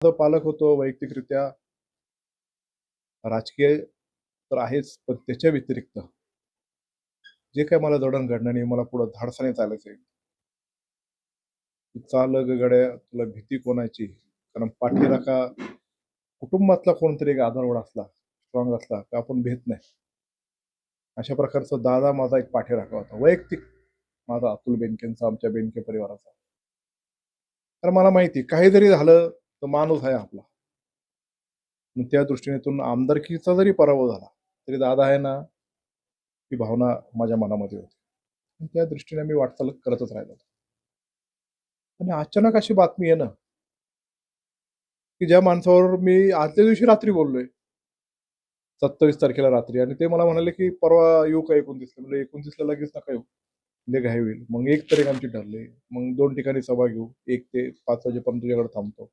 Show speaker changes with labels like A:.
A: माझा पालक होतो वैयक्तिकरित्या राजकीय तर आहेच, पण त्याच्या व्यतिरिक्त जे काही मला जडणघडण आणि मला पुढे धाडसाने चालायचंय. चाल ग गड्या तुला भीती कोणाची? कारण पाठीराखा कुटुंबातला कोणतरी एक आधारवड असला, स्ट्रॉंग असला, तर आपण भीत नाही. अशा प्रकारचा दादा माझा एक पाठीराखा होता. वैयक्तिक माझा अतुल बेनकेंचा, आमच्या बेनके परिवाराचा. तर मला माहिती काही जरी झालं, तर माणूस आहे आपला. मग त्या दृष्टीनेतून आमदारकीचा जरी पराभव झाला, तरी दादा आहे ना, ही भावना माझ्या मनामध्ये होती. आणि त्या दृष्टीने मी वाटचाल करतच राहिलो. आणि अचानक अशी बातमी आहे ना, की ज्या माणसावर मी आदल्या दिवशी रात्री बोललोय, 27 तारखेला रात्री आणि ते मला म्हणाले, की "परवा येऊ का 29ला?" म्हणलं, "29ला लगेच नका येऊ. लय घाई होईल." मग 1 तारीख आमची ठरली. मग 2 ठिकाणी सभा घेऊ. 1 ते 5 वाजेपर्यंत तुझ्याकडे थांबतो.